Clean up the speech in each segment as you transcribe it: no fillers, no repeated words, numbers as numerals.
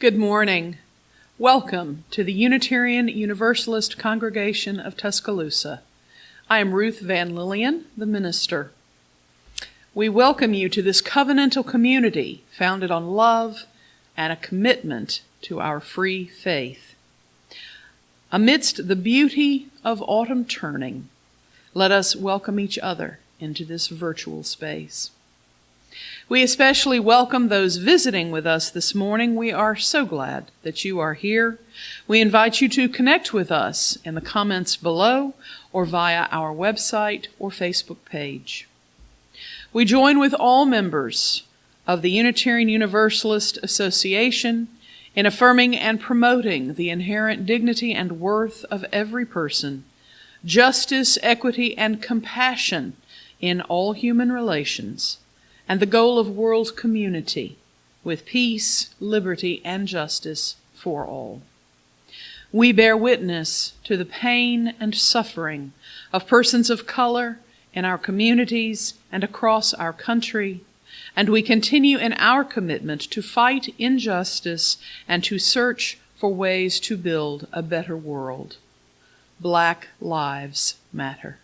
Good morning. Welcome to the Unitarian Universalist Congregation of Tuscaloosa. I am Ruth Van Lillian, the minister. We welcome you to this covenantal community founded on love and a commitment to our free faith. Amidst the beauty of autumn turning, let us welcome each other into this virtual space. We especially welcome those visiting with us this morning. We are so glad that you are here. We invite you to connect with us in the comments below or via our website or Facebook page. We join with all members of the Unitarian Universalist Association in affirming and promoting the inherent dignity and worth of every person, justice, equity, and compassion in all human relations, and the goal of world community with peace, liberty, and justice for all. We bear witness to the pain and suffering of persons of color in our communities and across our country, and we continue in our commitment to fight injustice and to search for ways to build a better world. Black Lives Matter.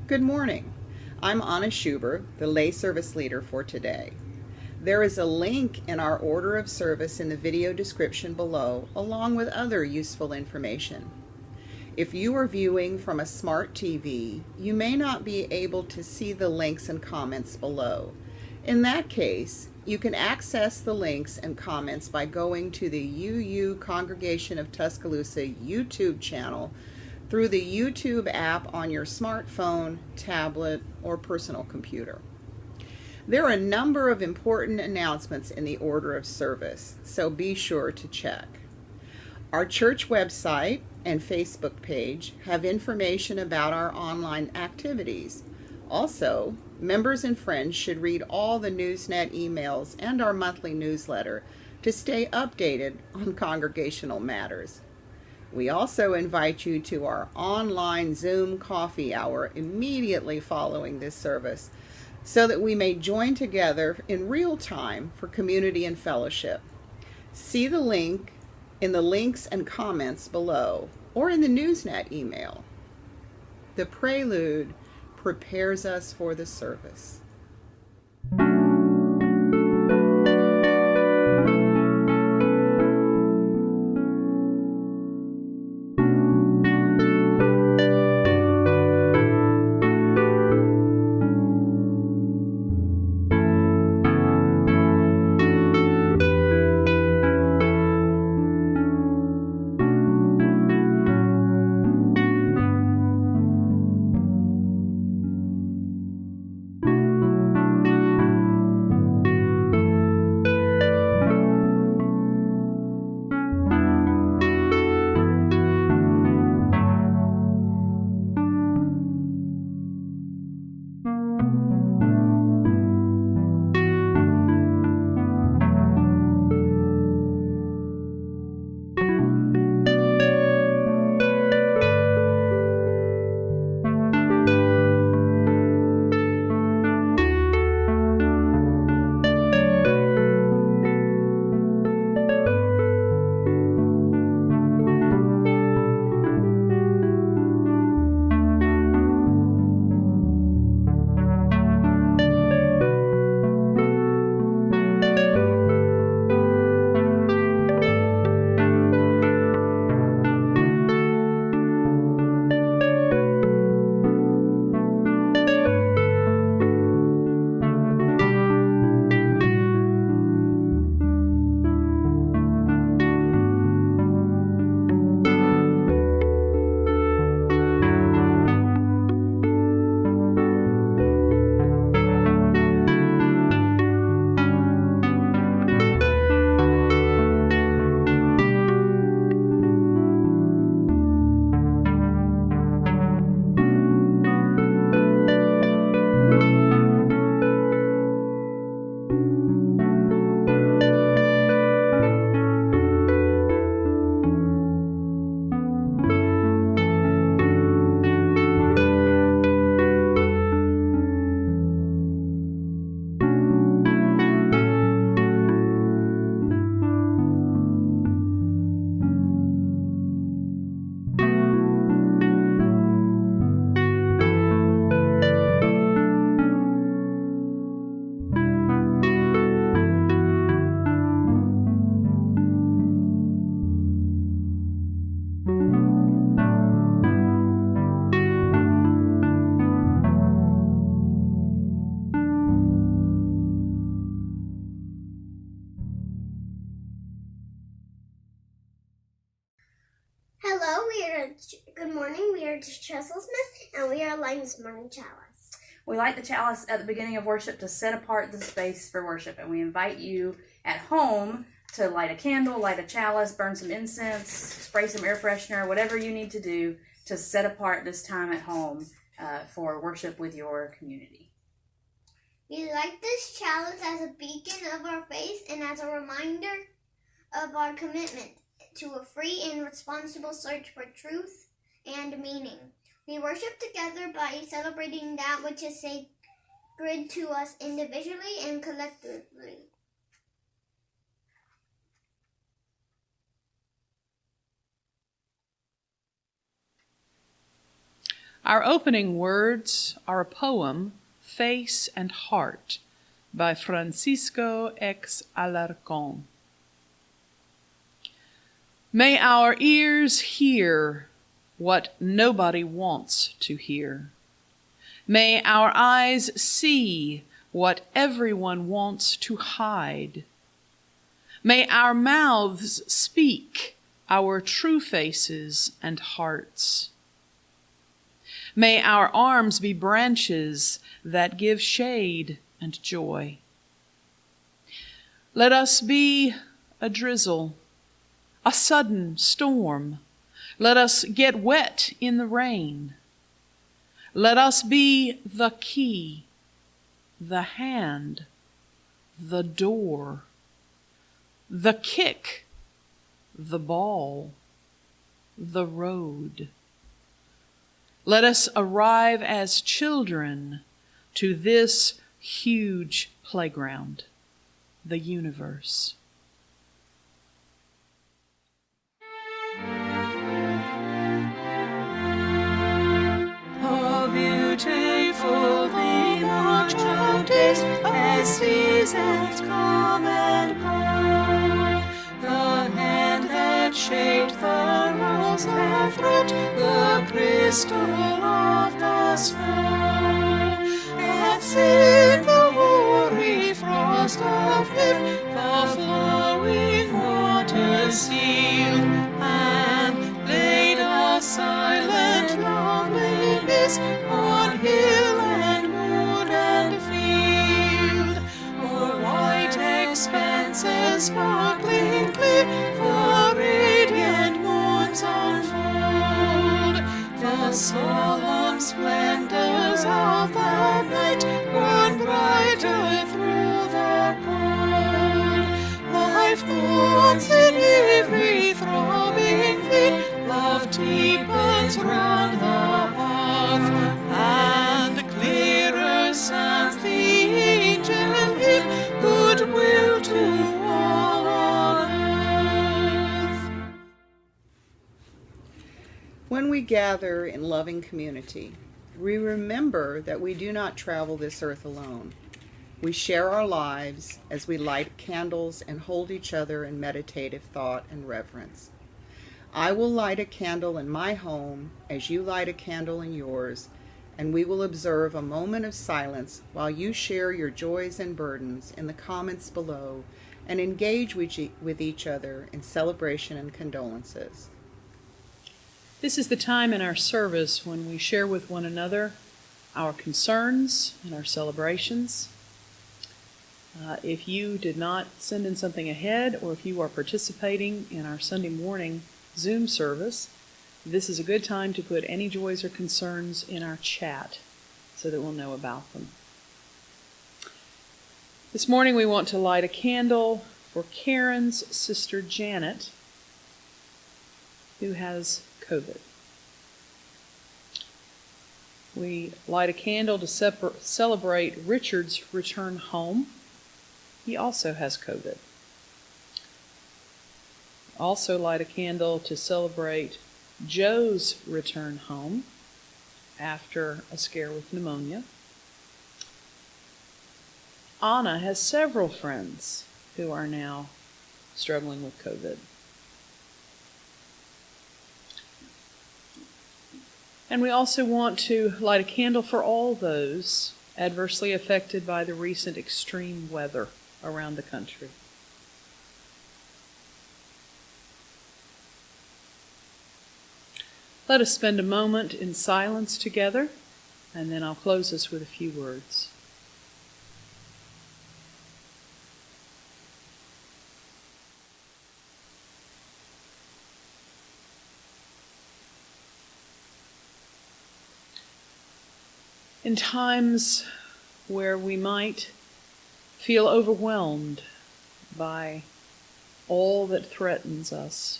Good morning. I'm Anna Schubert, the lay service leader for today. There is a link in our order of service in the video description below, along with other useful information. If you are viewing from a smart TV, you may not be able to see the links and comments below. In that case, you can access the links and comments by going to the UU Congregation of Tuscaloosa YouTube channel through the YouTube app on your smartphone, tablet, or personal computer. There are a number of important announcements in the order of service, so be sure to check. Our church website and Facebook page have information about our online activities. Also, members and friends should read all the Newsnet emails and our monthly newsletter to stay updated on congregational matters. We also invite you to our online Zoom coffee hour immediately following this service so that we may join together in real time for community and fellowship. See the link in the links and comments below or in the Newsnet email. The Prelude prepares us for the service. Tuscaloosa, and we are lighting this morning chalice. We light the chalice at the beginning of worship to set apart the space for worship, and we invite you at home to light a candle, light a chalice, burn some incense, spray some air freshener, whatever you need to do to set apart this time at home for worship with your community. We light this chalice as a beacon of our faith and as a reminder of our commitment to a free and responsible search for truth and meaning. We worship together by celebrating that which is sacred to us individually and collectively. Our opening words are a poem, Face and Heart, by Francisco X. Alarcón. May our ears hear what nobody wants to hear. May our eyes see what everyone wants to hide. May our mouths speak our true faces and hearts. May our arms be branches that give shade and joy. Let us be a drizzle, a sudden storm. Let us get wet in the rain. Let us be the key, the hand, the door, the kick, the ball, the road. Let us arrive as children to this huge playground, the universe. How beautiful the march of days as seasons come and go. The hand that shaped the rose and fruit, the crystal of the snow. That's in the hoary frost of leaf, the flowing waters sealed, and laid a silent loneliness on hill and wood and field. O'er white expanses sparkling clear, the radiant moons unfold. The solemn splendors of the night burn brighter through the cold. Life moves in every throbbing beat, love deepens round the hearth, and clearer sounds the angel hymn, goodwill to all on earth. When we gather in loving community, we remember that we do not travel this earth alone. We share our lives as we light candles and hold each other in meditative thought and reverence. I will light a candle in my home as you light a candle in yours, and we will observe a moment of silence while you share your joys and burdens in the comments below and engage with each other in celebration and condolences. This is the time in our service when we share with one another our concerns and our celebrations. If you did not send in something ahead, or if you are participating in our Sunday morning Zoom service, this is a good time to put any joys or concerns in our chat so that we'll know about them. This morning we want to light a candle for Karen's sister Janet, who has COVID. We light a candle to celebrate Richard's return home. He also has COVID. Also light a candle to celebrate Joe's return home after a scare with pneumonia. Anna has several friends who are now struggling with COVID. And we also want to light a candle for all those adversely affected by the recent extreme weather around the country. Let us spend a moment in silence together, and then I'll close us with a few words. In times where we might feel overwhelmed by all that threatens us,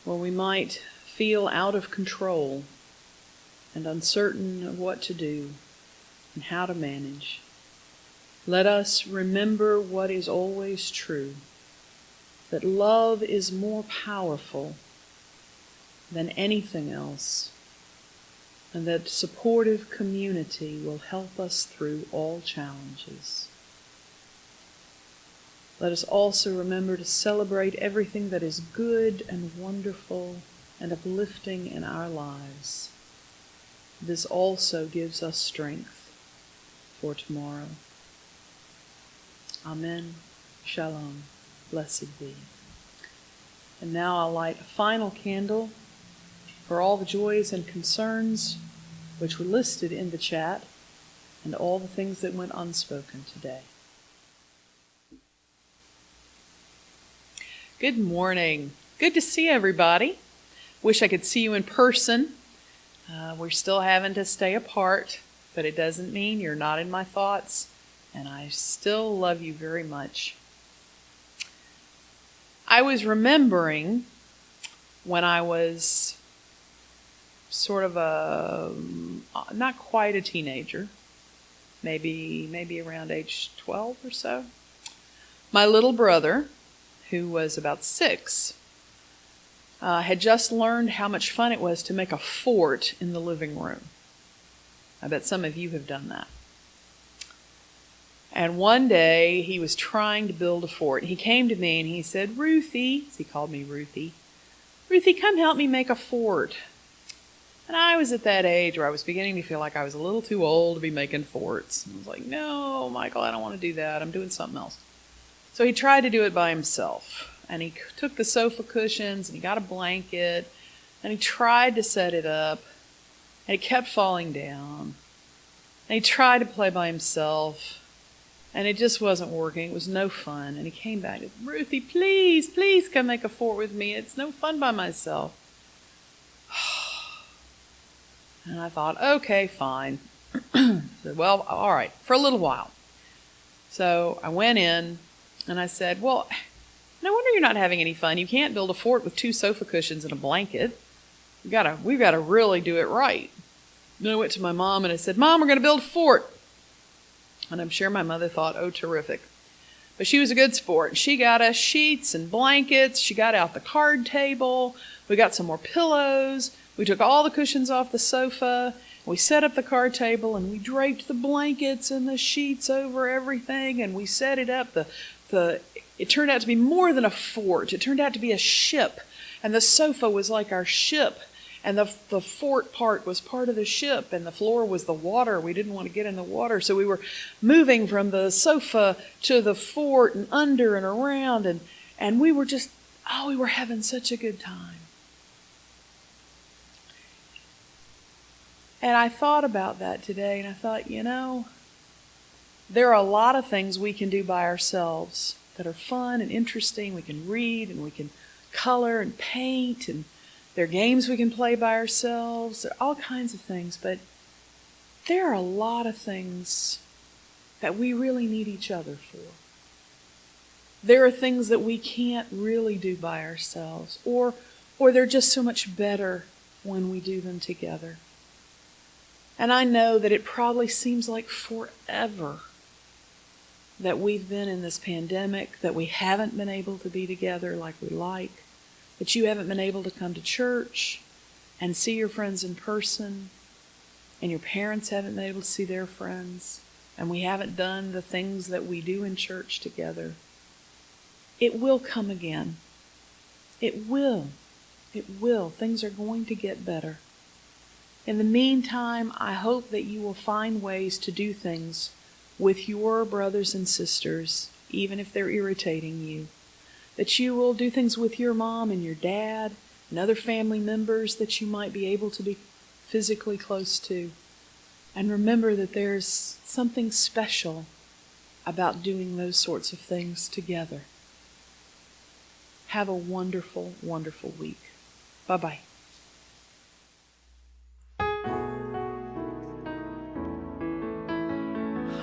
where we might feel out of control and uncertain of what to do and how to manage, let us remember what is always true, that love is more powerful than anything else, and that supportive community will help us through all challenges. Let us also remember to celebrate everything that is good and wonderful and uplifting in our lives. This also gives us strength for tomorrow. Amen. Shalom. Blessed be. And now I'll light a final candle for all the joys and concerns which were listed in the chat and all the things that went unspoken today. Good morning. Good to see everybody. Wish I could see you in person. We're still having to stay apart, but it doesn't mean you're not in my thoughts, and I still love you very much. I was remembering when I was sort of not quite a teenager, maybe around age 12 or so. My little brother, who was about 6, had just learned how much fun it was to make a fort in the living room. I bet some of you have done that. And one day he was trying to build a fort. He came to me and he said, "Ruthie," he called me Ruthie, "Ruthie, come help me make a fort." And I was at that age where I was beginning to feel like I was a little too old to be making forts. And I was like, "No, Michael, I don't want to do that. I'm doing something else." So he tried to do it by himself. And he took the sofa cushions and he got a blanket and he tried to set it up. And it kept falling down. And he tried to play by himself. And it just wasn't working. It was no fun. And he came back and said, "Ruthie, please, please come make a fort with me. It's no fun by myself." And I thought, okay, fine. Said, well, all right, for a little while. So I went in and I said, "Well, no wonder you're not having any fun. You can't build a fort with 2 sofa cushions and a blanket. We've got to really do it right." Then I went to my mom and I said, "Mom, we're going to build a fort." And I'm sure my mother thought, oh, terrific. But she was a good sport. She got us sheets and blankets. She got out the card table. We got some more pillows. We took all the cushions off the sofa. We set up the card table and we draped the blankets and the sheets over everything and we set it up. It turned out to be more than a fort. It turned out to be a ship. And the sofa was like our ship. And the fort part was part of the ship. And the floor was the water. We didn't want to get in the water. So we were moving from the sofa to the fort and under and around. And we were just, we were having such a good time. And I thought about that today. And I thought, there are a lot of things we can do by ourselves that are fun and interesting. We can read and we can color and paint, and there are games we can play by ourselves. There are all kinds of things, but there are a lot of things that we really need each other for. There are things that we can't really do by ourselves, or they're just so much better when we do them together. And I know that it probably seems like forever that we've been in this pandemic, that we haven't been able to be together like we like, that you haven't been able to come to church and see your friends in person, and your parents haven't been able to see their friends, and we haven't done the things that we do in church together. It will come again. It will. It will. Things are going to get better. In the meantime, I hope that you will find ways to do things with your brothers and sisters, even if they're irritating you. That you will do things with your mom and your dad, and other family members that you might be able to be physically close to. And remember that there's something special about doing those sorts of things together. Have a wonderful, wonderful week. Bye-bye.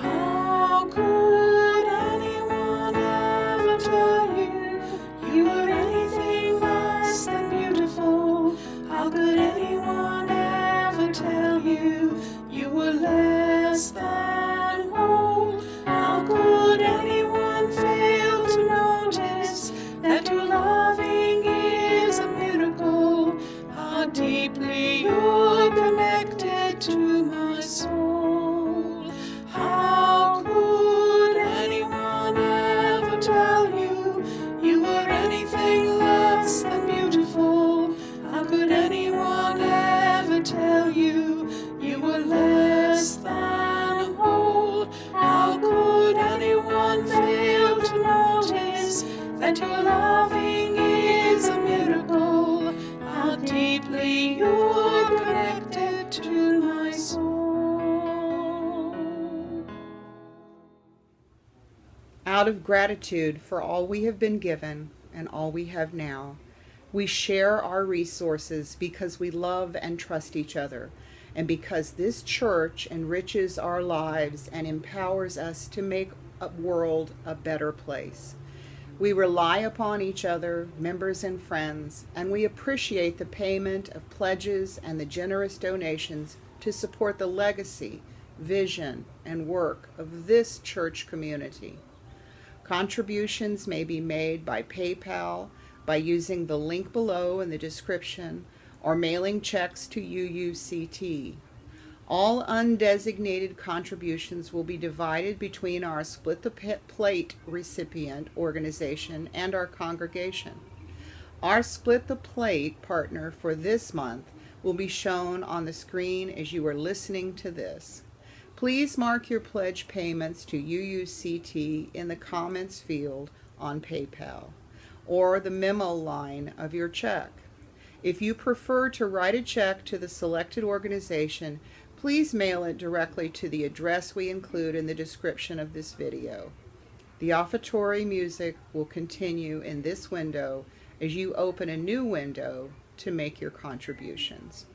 How could anyone ever tell you you were anything less than beautiful? How could anyone ever tell you you were less than whole? How could anyone fail to notice that your loving is a miracle? How deeply you're connected to my soul. How could anyone ever tell you you were anything less than beautiful? How could anyone ever tell you you were less than whole? How could anyone fail to notice that your loving is a miracle? How deeply you're connected to my soul. Out of gratitude for all we have been given and all we have now, we share our resources because we love and trust each other, and because this church enriches our lives and empowers us to make a world a better place. We rely upon each other, members and friends, and we appreciate the payment of pledges and the generous donations to support the legacy, vision, and work of this church community. Contributions may be made by PayPal by using the link below in the description or mailing checks to UUCT. All undesignated contributions will be divided between our Split the Plate recipient organization and our congregation. Our Split the Plate partner for this month will be shown on the screen as you are listening to this. Please mark your pledge payments to UUCT in the comments field on PayPal or the memo line of your check. If you prefer to write a check to the selected organization, please mail it directly to the address we include in the description of this video. The offertory music will continue in this window as you open a new window to make your contributions.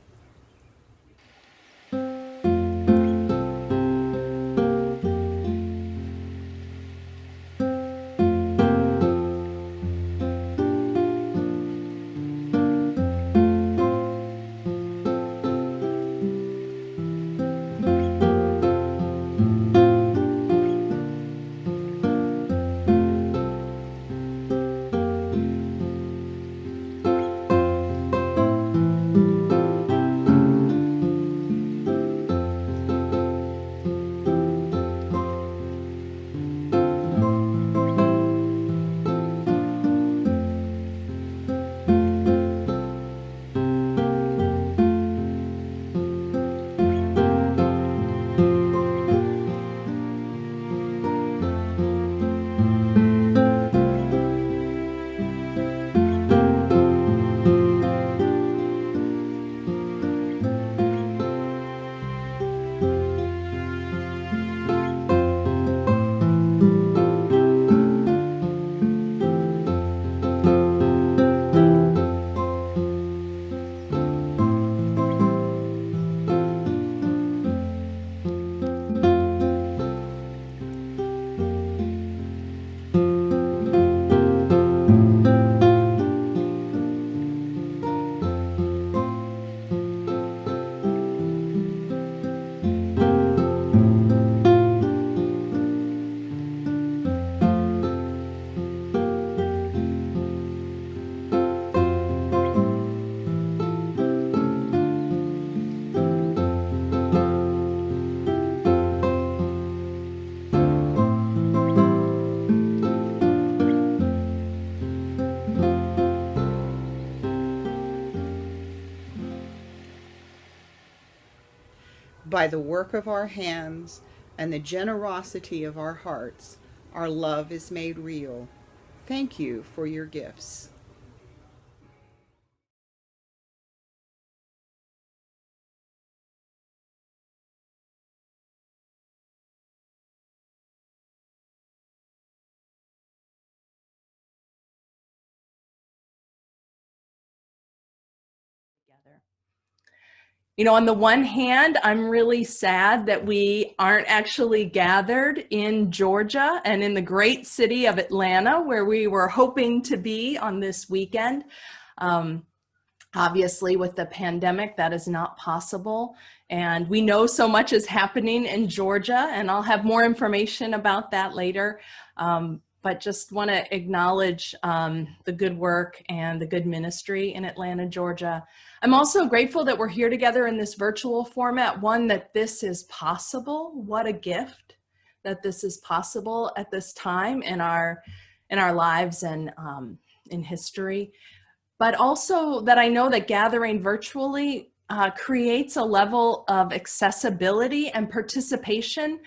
By the work of our hands and the generosity of our hearts, our love is made real. Thank you for your gifts. You know, on the one hand, I'm really sad that we aren't actually gathered in Georgia and in the great city of Atlanta, where we were hoping to be on this weekend. Obviously, with the pandemic, that is not possible. And we know so much is happening in Georgia, and I'll have more information about that later. But just want to acknowledge the good work and the good ministry in Atlanta, Georgia. I'm also grateful that we're here together in this virtual format. One, that this is possible. What a gift that this is possible at this time in our lives and in history. But also that I know that gathering virtually creates a level of accessibility and participation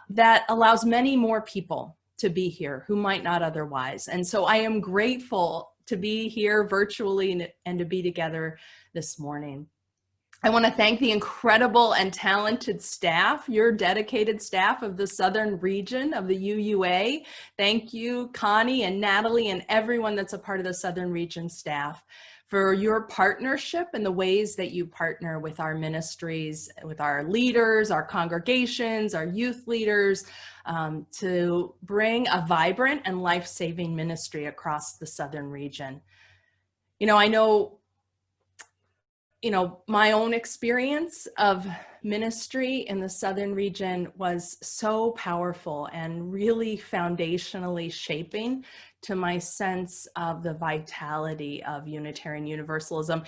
that allows many more people to be here who might not otherwise. And so I am grateful to be here virtually and to be together this morning. I want to thank the incredible and talented staff, your dedicated staff of the Southern region of the UUA. Thank you, Connie and Natalie and everyone that's a part of the Southern region staff for your partnership and the ways that you partner with our ministries, with our leaders, our congregations, our youth leaders, to bring a vibrant and life-saving ministry across the Southern region. You know, I know, my own experience of ministry in the Southern region was so powerful and really foundationally shaping to my sense of the vitality of Unitarian Universalism.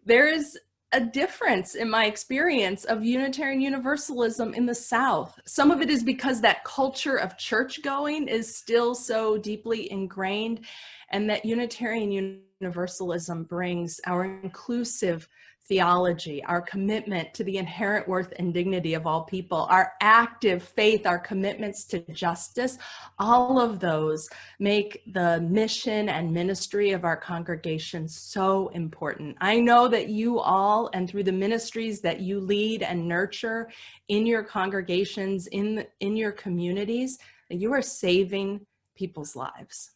There is a difference in my experience of Unitarian Universalism in the South. Some of it is because that culture of church going is still so deeply ingrained, and that Unitarian Universalism brings our inclusive theology, our commitment to the inherent worth and dignity of all people, our active faith, our commitments to justice. All of those make the mission and ministry of our congregation so important. I know that you all, and through the ministries that you lead and nurture in your congregations, in your communities, that you are saving people's lives,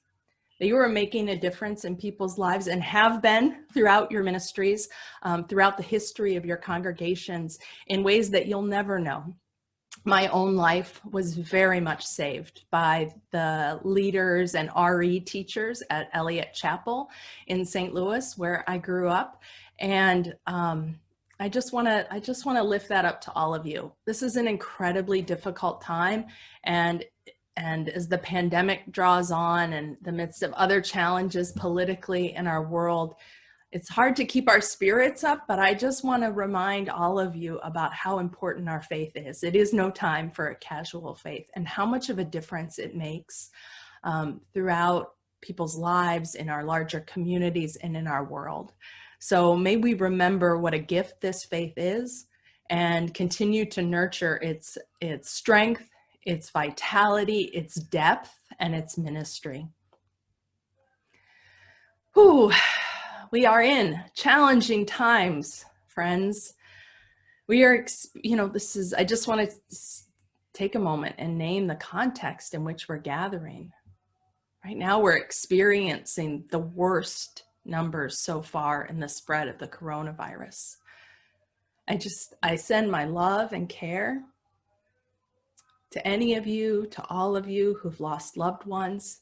that you are making a difference in people's lives and have been throughout your ministries, throughout the history of your congregations in ways that you'll never know. My own life was very much saved by the leaders and RE teachers at Elliott Chapel in St. Louis, where I grew up. And I just want to lift that up to all of you. This is an incredibly difficult time, and as the pandemic draws on and the midst of other challenges politically in our world, it's hard to keep our spirits up, but I just want to remind all of you about how important our faith is. It is no time for a casual faith, and how much of a difference it makes throughout people's lives, in our larger communities, and in our world. So may we remember what a gift this faith is and continue to nurture its strength, its vitality, its depth, and its ministry. Whew. We are in challenging times, friends. We are, I just want to take a moment and name the context in which we're gathering. Right now, we're experiencing the worst numbers so far in the spread of the coronavirus. I send my love and care to any of you, to all of you who've lost loved ones,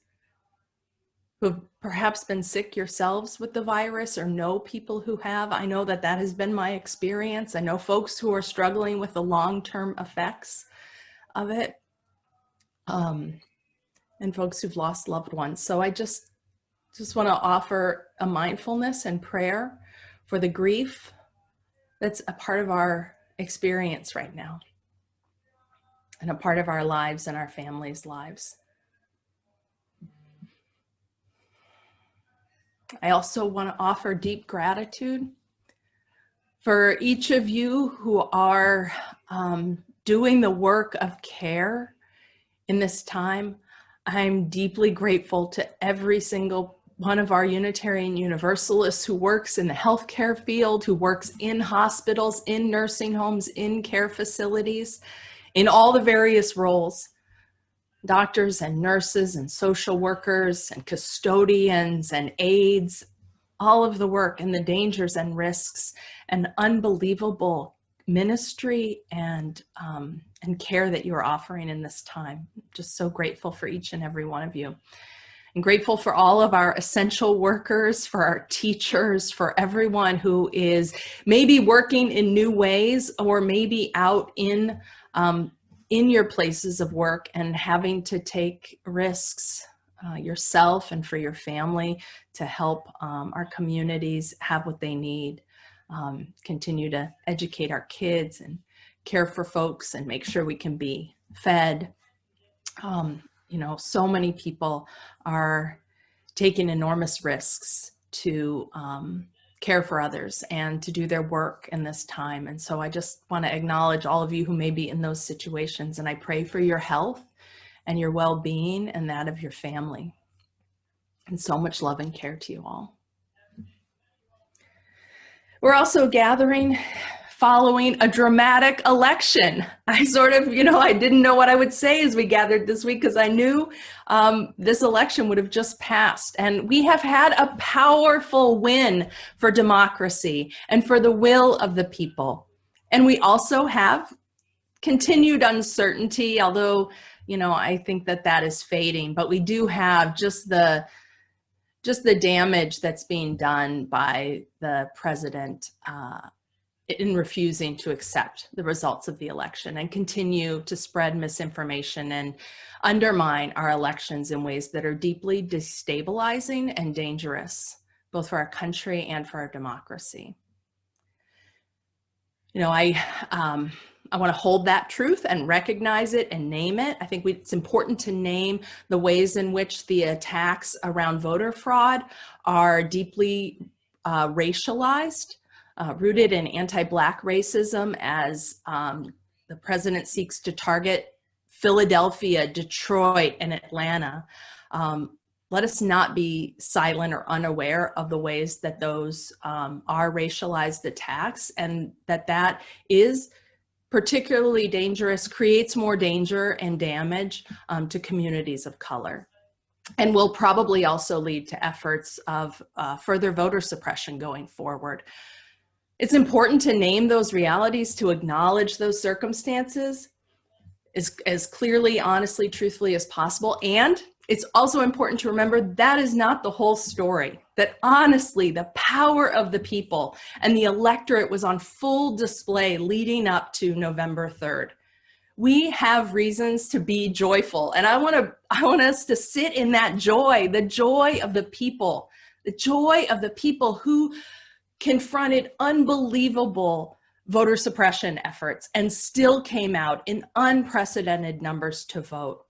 who've perhaps been sick yourselves with the virus or know people who have. I know that has been my experience. I know folks who are struggling with the long-term effects of it, and folks who've lost loved ones. So I just want to offer a mindfulness and prayer for the grief that's a part of our experience right now, and a part of our lives and our families' lives. I also want to offer deep gratitude for each of you who are doing the work of care in this time. I'm deeply grateful to every single one of our Unitarian Universalists who works in the healthcare field, who works in hospitals, in nursing homes, in care facilities, in all the various roles, doctors and nurses and social workers and custodians and aides, all of the work and the dangers and risks and unbelievable ministry and care that you're offering in this time. Just so grateful for each and every one of you. I'm grateful for all of our essential workers, for our teachers, for everyone who is maybe working in new ways or maybe out in your places of work and having to take risks yourself and for your family to help our communities have what they need. Continue to educate our kids and care for folks and make sure we can be fed. You know, so many people are taking enormous risks to care for others and to do their work in this time. And so I just want to acknowledge all of you who may be in those situations, and I pray for your health and your well-being and that of your family. And so much love and care to you all. We're also gathering following a dramatic election. I sort of, I didn't know what I would say as we gathered this week because I knew this election would have just passed. And we have had a powerful win for democracy and for the will of the people. And we also have continued uncertainty, although, I think that is fading, but we do have just the damage that's being done by the president in refusing to accept the results of the election and continue to spread misinformation and undermine our elections in ways that are deeply destabilizing and dangerous, both for our country and for our democracy. I want to hold that truth and recognize it and name it. I think it's important to name the ways in which the attacks around voter fraud are deeply racialized, rooted in anti-Black racism as the president seeks to target Philadelphia, Detroit, and Atlanta. Let us not be silent or unaware of the ways that those are racialized attacks, and that is particularly dangerous, creates more danger and damage to communities of color, and will probably also lead to efforts of further voter suppression going forward. It's important to name those realities, to acknowledge those circumstances as clearly, honestly, truthfully as possible. And it's also important to remember that is not the whole story, that honestly, the power of the people and the electorate was on full display leading up to November 3rd. We have reasons to be joyful. And I want us to sit in that joy, the joy of the people who confronted unbelievable voter suppression efforts and still came out in unprecedented numbers to vote.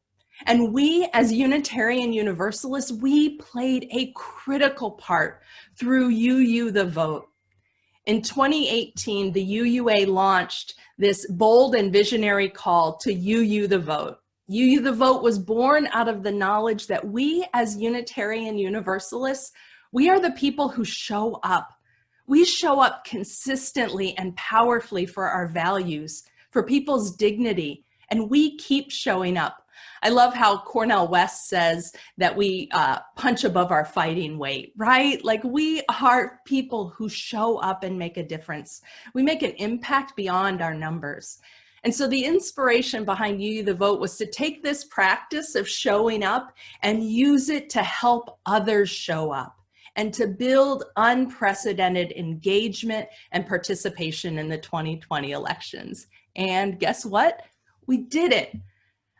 And we, as Unitarian Universalists, we played a critical part through UU the Vote. In 2018, the UUA launched this bold and visionary call to UU the Vote. UU the Vote was born out of the knowledge that we, as Unitarian Universalists, we are the people who show up. We show up consistently and powerfully for our values, for people's dignity, and we keep showing up. I love how Cornel West says that we punch above our fighting weight, right? Like, we are people who show up and make a difference. We make an impact beyond our numbers. And so the inspiration behind UU the Vote was to take this practice of showing up and use it to help others show up, and to build unprecedented engagement and participation in the 2020 elections. And guess what? We did it.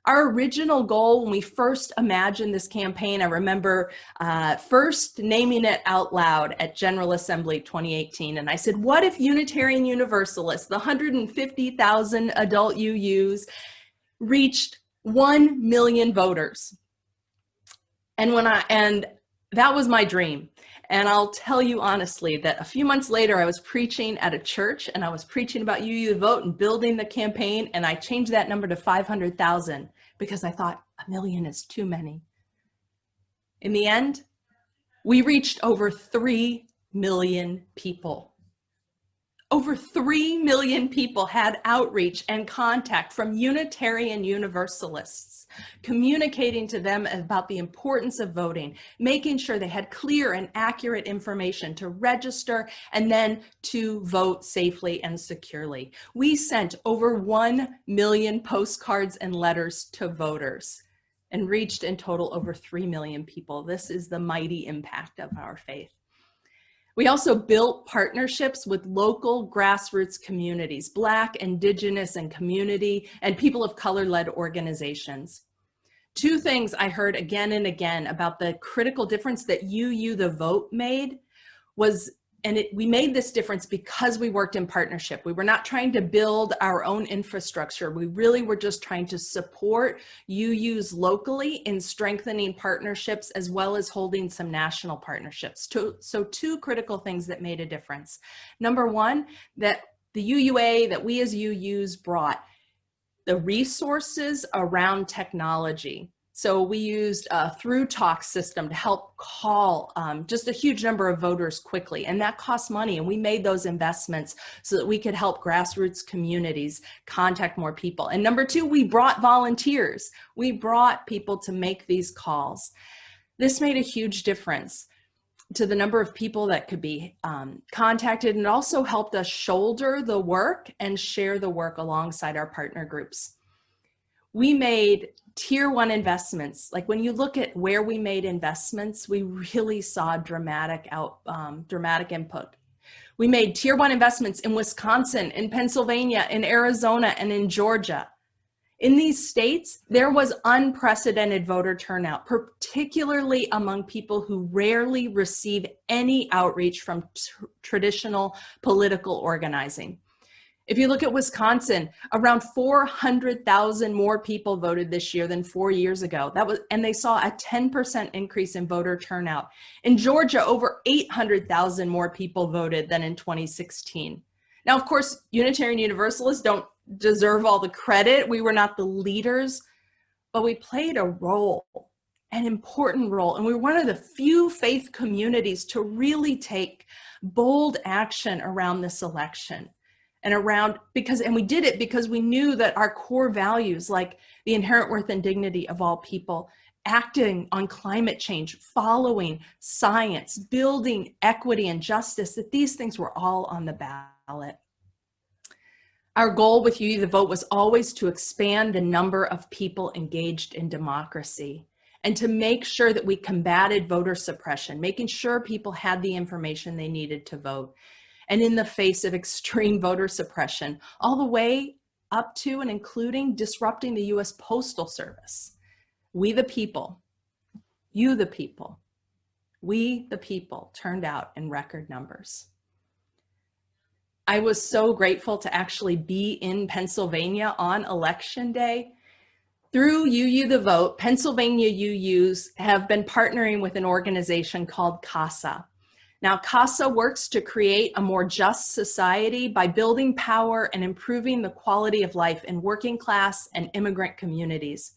Our original goal when we first imagined this campaign, I remember first naming it out loud at General Assembly 2018. And I said, what if Unitarian Universalists, the 150,000 adult UUs, reached 1 million voters? And that was my dream. And I'll tell you honestly that a few months later, I was preaching at a church and I was preaching about UU the Vote and building the campaign. And I changed that number to 500,000 because I thought 1 million is too many. In the end, we reached over 3 million people. Over 3 million people had outreach and contact from Unitarian Universalists, communicating to them about the importance of voting, making sure they had clear and accurate information to register and then to vote safely and securely. We sent over 1 million postcards and letters to voters and reached in total over 3 million people. This is the mighty impact of our faith. We also built partnerships with local grassroots communities, Black, Indigenous, and community, and people of color-led organizations. Two things I heard again and again about the critical difference that UU the Vote made was, we made this difference because we worked in partnership. We were not trying to build our own infrastructure. We really were just trying to support UUs locally in strengthening partnerships as well as holding some national partnerships. So two critical things that made a difference. Number one, that the UUA, that we as UUs brought the resources around technology. So we used a through talk system to help call just a huge number of voters quickly, and that cost money, and we made those investments so that we could help grassroots communities contact more people. And number two, we brought volunteers. We brought people to make these calls. This made a huge difference to the number of people that could be contacted, and also helped us shoulder the work and share the work alongside our partner groups. We made tier one investments. Like when you look at where we made investments, we really saw dramatic input. We made tier one investments in Wisconsin, in Pennsylvania, in Arizona, and in Georgia. In these states, there was unprecedented voter turnout, particularly among people who rarely receive any outreach from traditional political organizing. If you look at Wisconsin, around 400,000 more people voted this year than 4 years ago. And they saw a 10% increase in voter turnout. In Georgia, over 800,000 more people voted than in 2016. Now, of course, Unitarian Universalists don't deserve all the credit. We were not the leaders, but we played a role, an important role. And we were one of the few faith communities to really take bold action around this election. And we did it because we knew that our core values, like the inherent worth and dignity of all people, acting on climate change, following science, building equity and justice, that these things were all on the ballot. Our goal with UU the Vote was always to expand the number of people engaged in democracy and to make sure that we combated voter suppression, making sure people had the information they needed to vote. And in the face of extreme voter suppression, all the way up to and including disrupting the US Postal Service. We the people, you the people, we the people turned out in record numbers. I was so grateful to actually be in Pennsylvania on Election Day. Through UU the Vote, Pennsylvania UUs have been partnering with an organization called CASA. Now, CASA works to create a more just society by building power and improving the quality of life in working class and immigrant communities.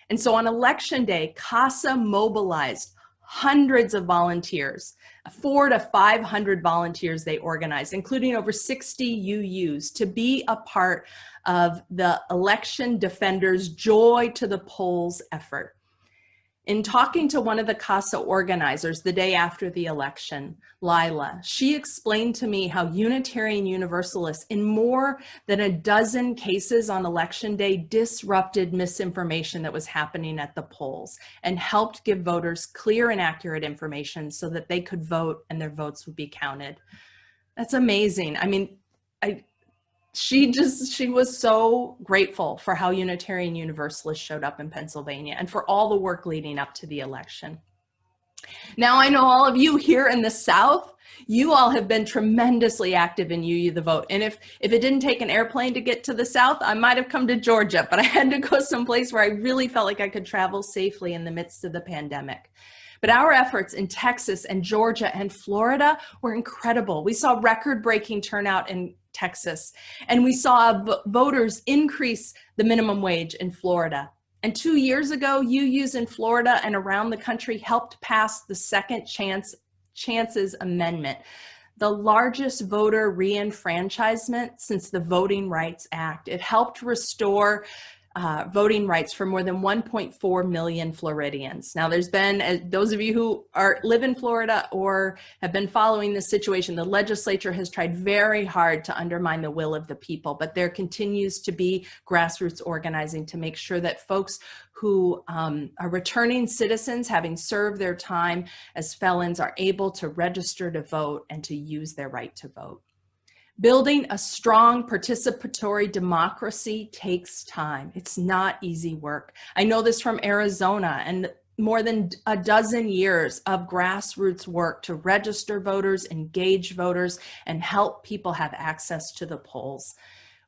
And so on Election Day, CASA mobilized hundreds of volunteers, 400 to 500 volunteers they organized, including over 60 UUs, to be a part of the Election Defenders Joy to the Polls effort. In talking to one of the CASA organizers the day after the election, Lila, she explained to me how Unitarian Universalists in more than a dozen cases on Election Day disrupted misinformation that was happening at the polls and helped give voters clear and accurate information so that they could vote and their votes would be counted. That's amazing. I mean, she was so grateful for how Unitarian Universalists showed up in Pennsylvania and for all the work leading up to the election. Now, I know all of you here in the South, you all have been tremendously active in UU the Vote. And if it didn't take an airplane to get to the South, I might have come to Georgia, but I had to go someplace where I really felt like I could travel safely in the midst of the pandemic. But our efforts in Texas and Georgia and Florida were incredible. We saw record-breaking turnout in Texas, and we saw voters increase the minimum wage in Florida. And 2 years ago, UUs in Florida and around the country helped pass the Second Chances Amendment the largest voter reenfranchisement since the Voting Rights Act. It helped restore voting rights for more than 1.4 million Floridians. Now, there's been, those of you who live in Florida or have been following this situation, the legislature has tried very hard to undermine the will of the people, but there continues to be grassroots organizing to make sure that folks who are returning citizens, having served their time as felons, are able to register to vote and to use their right to vote. Building a strong participatory democracy takes time. It's not easy work. I know this from Arizona and more than a dozen years of grassroots work to register voters, engage voters, and help people have access to the polls.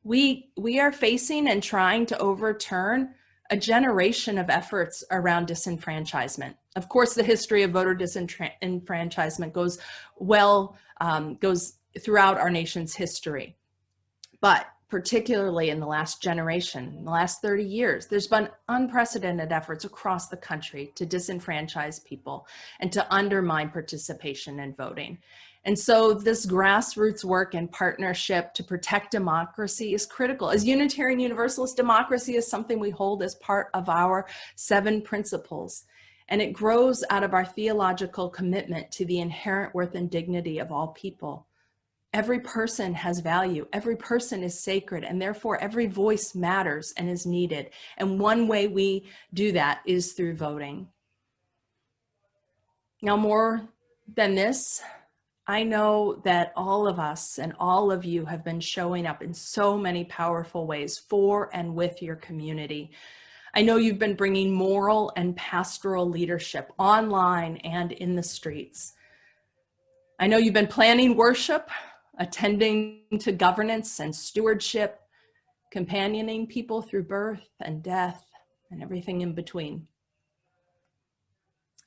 We are facing and trying to overturn a generation of efforts around disenfranchisement. Of course, the history of voter disenfranchisement goes throughout our nation's history. But particularly in the last generation, in the last 30 years, there's been unprecedented efforts across the country to disenfranchise people and to undermine participation in voting. And so this grassroots work and partnership to protect democracy is critical. As Unitarian Universalist, democracy is something we hold as part of our 7 principles. And it grows out of our theological commitment to the inherent worth and dignity of all people. Every person has value, every person is sacred, and therefore every voice matters and is needed. And one way we do that is through voting. Now, more than this, I know that all of us and all of you have been showing up in so many powerful ways for and with your community. I know you've been bringing moral and pastoral leadership online and in the streets. I know you've been planning worship, attending to governance and stewardship, companioning people through birth and death and everything in between.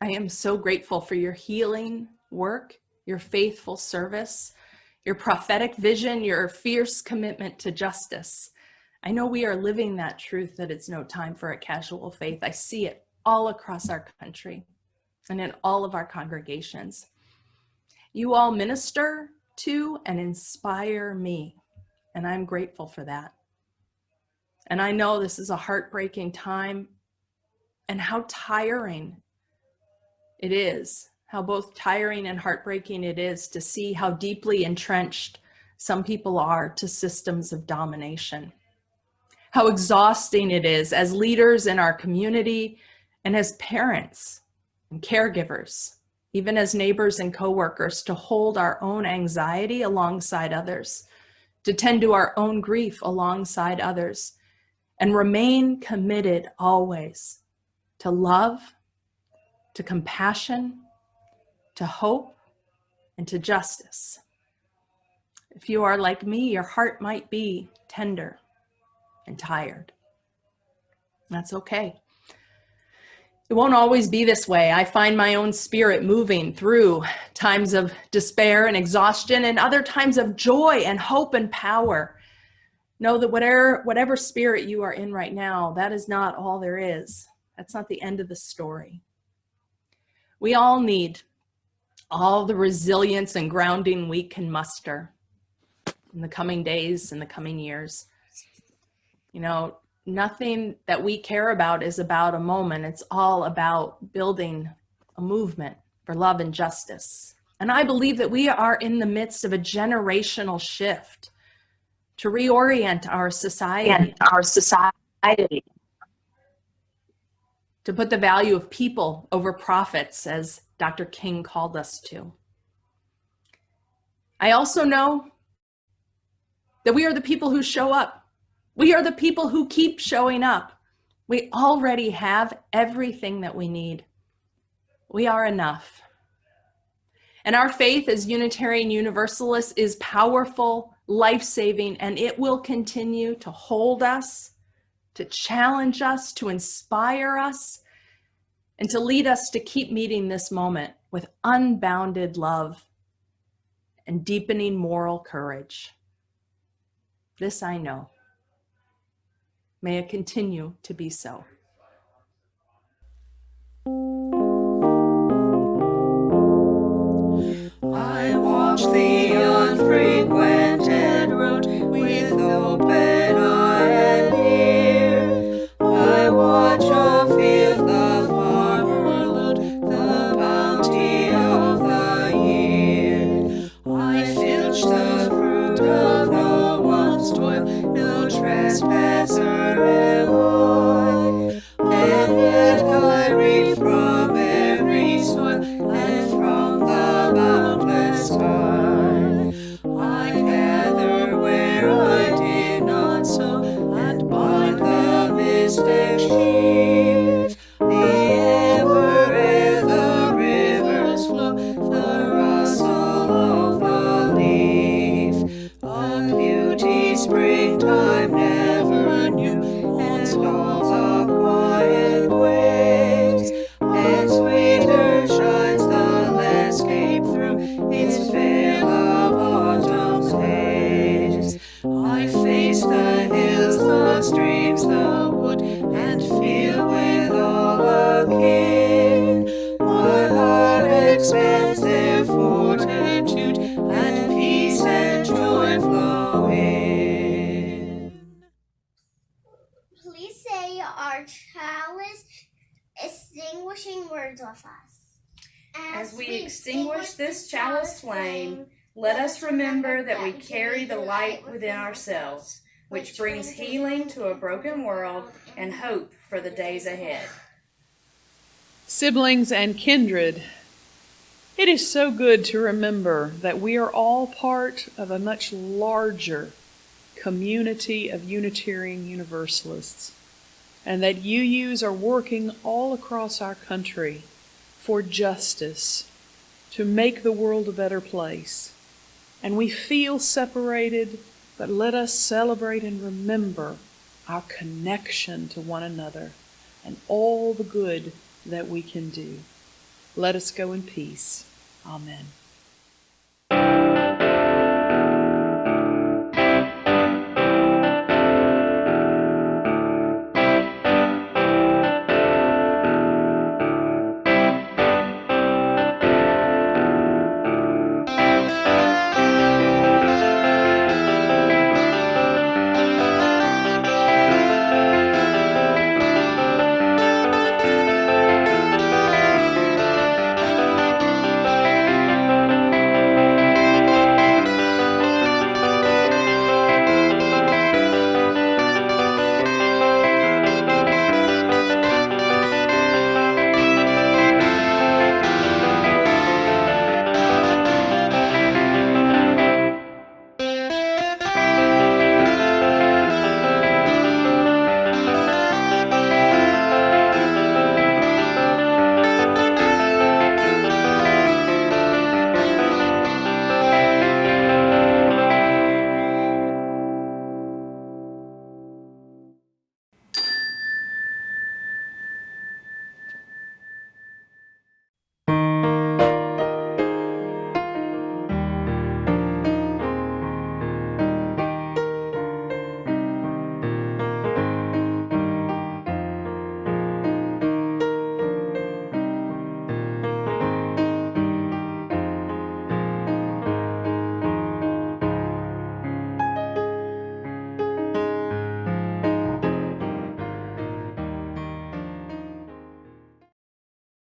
I am so grateful for your healing work, your faithful service, your prophetic vision, your fierce commitment to justice. I know we are living that truth that it's no time for a casual faith. I see it all across our country and in all of our congregations. You all minister to and inspire me, and I'm grateful for that. And I know this is a heartbreaking time, and how tiring it is, how both tiring and heartbreaking it is to see how deeply entrenched some people are to systems of domination. How exhausting it is as leaders in our community and as parents and caregivers, even as neighbors and coworkers, to hold our own anxiety alongside others, to tend to our own grief alongside others, and remain committed always to love, to compassion, to hope, and to justice. If you are like me, your heart might be tender and tired. That's okay. It won't always be this way. I find my own spirit moving through times of despair and exhaustion and other times of joy and hope and power. Know that whatever spirit you are in right now, that is not all there is. That's not the end of the story. We all need all the resilience and grounding we can muster in the coming days and the coming years. You know, nothing that we care about is about a moment. It's all about building a movement for love and justice. And I believe that we are in the midst of a generational shift to reorient our society. To put the value of people over profits, as Dr. King called us to. I also know that we are the people who show up. We are the people who keep showing up. We already have everything that we need. We are enough. And our faith as Unitarian Universalists is powerful, life-saving, and it will continue to hold us, to challenge us, to inspire us, and to lead us to keep meeting this moment with unbounded love and deepening moral courage. This I know. May it continue to be so. I watch the mystic sheaf. The ember and the rivers flow, the rustle of the leaf. A beauty springtime never knew, and all the quiet ways. And sweeter shines the landscape through its veil of autumn's haze. I face the hills, the streams, the wood, and feel with all akin. My heart expands their fortitude, and peace and joy flow in. Please say our chalice extinguishing words with us. As we extinguish this chalice flame, let us remember that we carry the light within ourselves, which brings healing to a broken world and hope for the days ahead. Siblings and kindred, it is so good to remember that we are all part of a much larger community of Unitarian Universalists, and that UUs are working all across our country for justice, to make the world a better place. And we feel separated, but let us celebrate and remember our connection to one another and all the good that we can do. Let us go in peace. Amen.